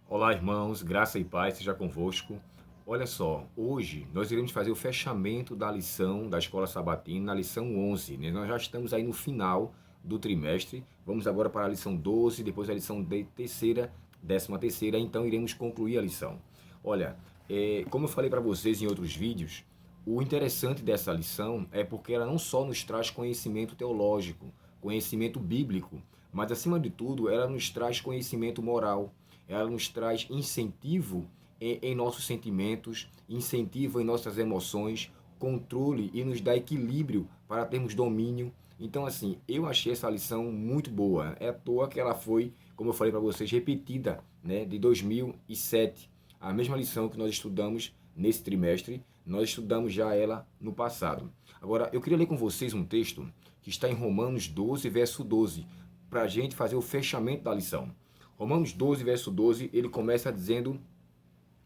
Olá, irmãos, graça e paz seja convosco. Olha só, hoje nós iremos fazer o fechamento da lição da Escola Sabatina, na lição 11, né? Nós já estamos aí no final do trimestre, vamos agora para a lição 12, depois a lição terceira, 13ª, então iremos concluir a lição. Olha, como eu falei para vocês em outros vídeos, o interessante dessa lição é porque ela não só nos traz conhecimento teológico, conhecimento bíblico, mas acima de tudo ela nos traz conhecimento moral, ela nos traz incentivo em nossos sentimentos, incentivo em nossas emoções, controle e nos dá equilíbrio para termos domínio. Então, assim, eu achei essa lição muito boa. É à toa que ela foi, como eu falei para vocês, repetida, né, de 2007. A mesma lição que nós estudamos nesse trimestre, nós estudamos já ela no passado. Agora, eu queria ler com vocês um texto que está em Romanos 12, verso 12, para a gente fazer o fechamento da lição. Romanos 12, verso 12, ele começa dizendo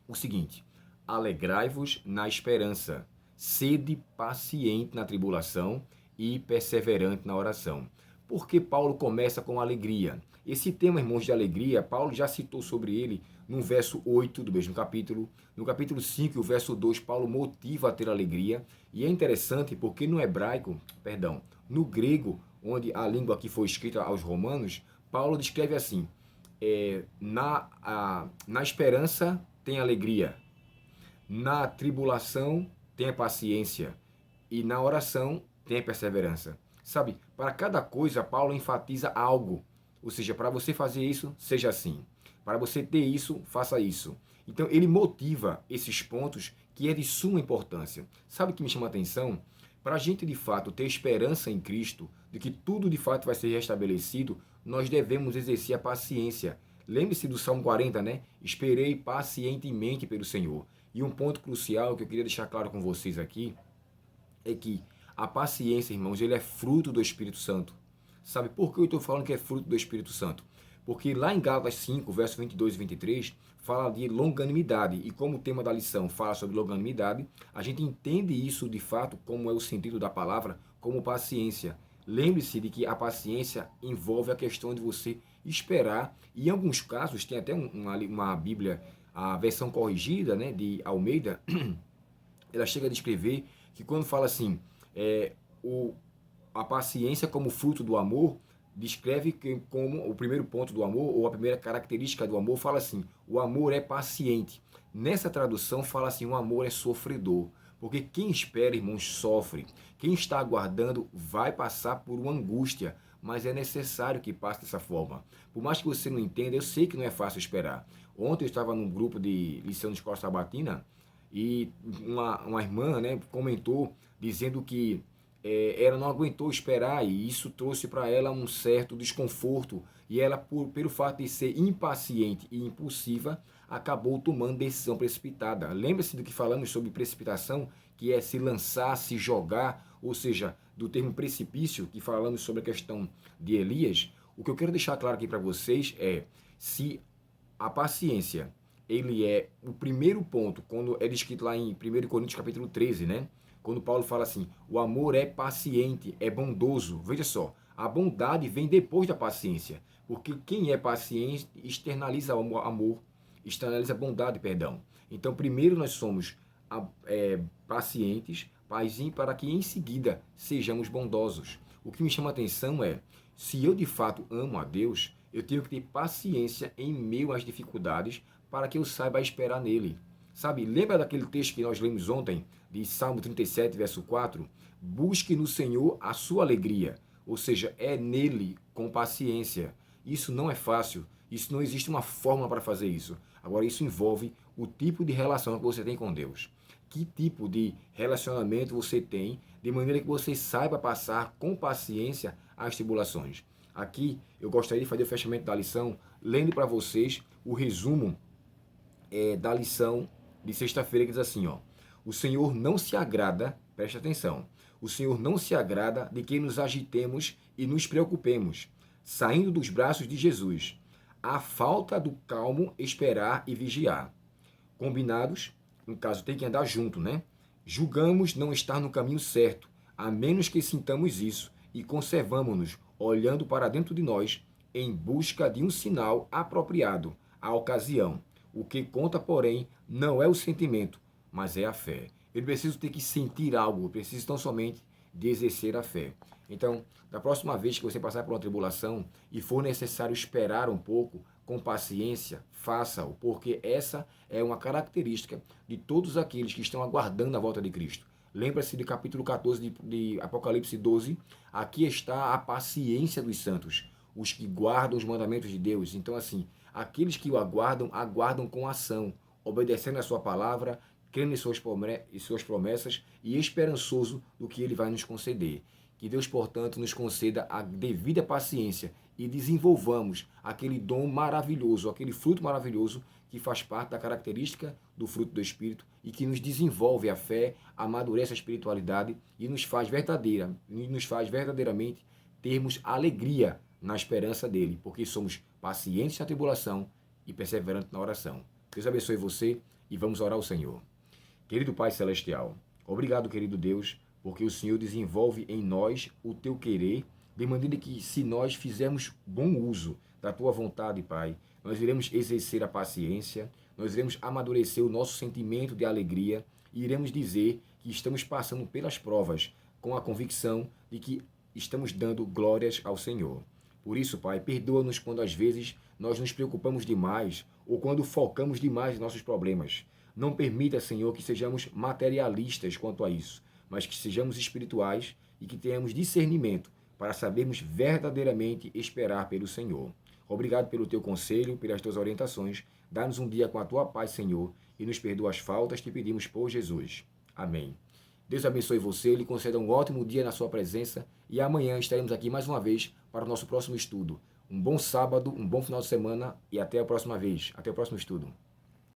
o seguinte: alegrai-vos na esperança, sede paciente na tribulação e perseverante na oração. Por que Paulo começa com alegria? Esse tema, irmãos, de alegria, Paulo já citou sobre ele no verso 8 do mesmo capítulo. No capítulo 5, o verso 2, Paulo motiva a ter alegria. E é interessante porque no hebraico, perdão, no grego, onde a língua que foi escrita aos romanos, Paulo descreve assim: na esperança tem alegria, na tribulação tem paciência e na oração tem perseverança. Sabe, para cada coisa Paulo enfatiza algo. Ou seja, para você fazer isso, seja assim. Para você ter isso, faça isso. Então ele motiva esses pontos que é de suma importância. Sabe o que me chama a atenção? Para a gente de fato ter esperança em Cristo, de que tudo de fato vai ser restabelecido, nós devemos exercer a paciência. Lembre-se do Salmo 40, né? Esperei pacientemente pelo Senhor. E um ponto crucial que eu queria deixar claro com vocês aqui é que a paciência, irmãos, ele é fruto do Espírito Santo. Sabe por que eu estou falando que é fruto do Espírito Santo? Porque lá em Gálatas 5, verso 22 e 23, fala de longanimidade. E como o tema da lição fala sobre longanimidade, a gente entende isso de fato, como é o sentido da palavra, como paciência. Lembre-se de que a paciência envolve a questão de você esperar. E em alguns casos, tem até uma Bíblia, a versão corrigida, né, de Almeida, ela chega a descrever que quando fala assim, é, o, a paciência como fruto do amor, descreve que como o primeiro ponto do amor, ou a primeira característica do amor, fala assim, o amor é paciente. Nessa tradução fala assim, o amor é sofredor. Porque quem espera, irmãos, sofre. Quem está aguardando vai passar por uma angústia, mas é necessário que passe dessa forma. Por mais que você não entenda, eu sei que não é fácil esperar. Ontem eu estava num grupo de lição de escola sabatina e uma irmã, né, comentou dizendo que ela não aguentou esperar e isso trouxe para ela um certo desconforto e ela, pelo fato de ser impaciente e impulsiva, acabou tomando decisão precipitada. Lembra-se do que falamos sobre precipitação, que é se lançar, se jogar, ou seja, do termo precipício, que falamos sobre a questão de Elias. O que eu quero deixar claro aqui para vocês é, se a paciência, ele é o primeiro ponto, quando é descrito lá em 1 Coríntios capítulo 13, né? Quando Paulo fala assim, o amor é paciente, é bondoso. Veja só, a bondade vem depois da paciência, porque quem é paciente externaliza o amor, externaliza a bondade, perdão. Então, primeiro nós somos pacientes, para que em seguida sejamos bondosos. O que me chama a atenção é, se eu de fato amo a Deus, eu tenho que ter paciência em meio às dificuldades para que eu saiba esperar nele. Sabe, lembra daquele texto que nós lemos ontem, de Salmo 37, verso 4? Busque no Senhor a sua alegria, ou seja, é nele com paciência. Isso não é fácil, isso não existe uma fórmula para fazer isso. Agora, isso envolve o tipo de relação que você tem com Deus. Que tipo de relacionamento você tem, de maneira que você saiba passar com paciência as tribulações. Aqui eu gostaria de fazer o fechamento da lição, lendo para vocês o resumo da lição de sexta-feira, que diz assim, ó: o Senhor não se agrada, preste atenção, o Senhor não se agrada de que nos agitemos e nos preocupemos, saindo dos braços de Jesus. A falta do calmo esperar e vigiar. Combinados, no caso tem que andar junto, né? Julgamos não estar no caminho certo, a menos que sintamos isso, e conservamos-nos olhando para dentro de nós, em busca de um sinal apropriado à ocasião. O que conta, porém, não é o sentimento, mas é a fé. Eu preciso ter que sentir algo, eu preciso tão somente de exercer a fé. Então, da próxima vez que você passar por uma tribulação e for necessário esperar um pouco, com paciência, faça-o, porque essa é uma característica de todos aqueles que estão aguardando a volta de Cristo. Lembra-se do capítulo 14 de Apocalipse 12? Aqui está a paciência dos santos, os que guardam os mandamentos de Deus. Então, assim, aqueles que o aguardam, aguardam com ação, obedecendo a sua palavra, crendo em suas promessas e esperançoso do que ele vai nos conceder. Que Deus, portanto, nos conceda a devida paciência e desenvolvamos aquele dom maravilhoso, aquele fruto maravilhoso que faz parte da característica do fruto do Espírito e que nos desenvolve a fé, amadurece a espiritualidade e nos faz verdadeiramente termos alegria na esperança dele, porque somos pacientes na tribulação e perseverantes na oração. Deus abençoe você e vamos orar ao Senhor. Querido Pai Celestial, obrigado, querido Deus, porque o Senhor desenvolve em nós o teu querer, de maneira que, se nós fizermos bom uso da tua vontade, Pai, nós iremos exercer a paciência, nós iremos amadurecer o nosso sentimento de alegria e iremos dizer que estamos passando pelas provas com a convicção de que estamos dando glórias ao Senhor. Por isso, Pai, perdoa-nos quando às vezes nós nos preocupamos demais ou quando focamos demais em nossos problemas. Não permita, Senhor, que sejamos materialistas quanto a isso, mas que sejamos espirituais e que tenhamos discernimento para sabermos verdadeiramente esperar pelo Senhor. Obrigado pelo teu conselho, pelas tuas orientações. Dá-nos um dia com a tua paz, Senhor, e nos perdoa as faltas que pedimos por Jesus. Amém. Deus abençoe você, lhe conceda um ótimo dia na sua presença e amanhã estaremos aqui mais uma vez para o nosso próximo estudo. Um bom sábado, um bom final de semana e até a próxima vez. Até o próximo estudo.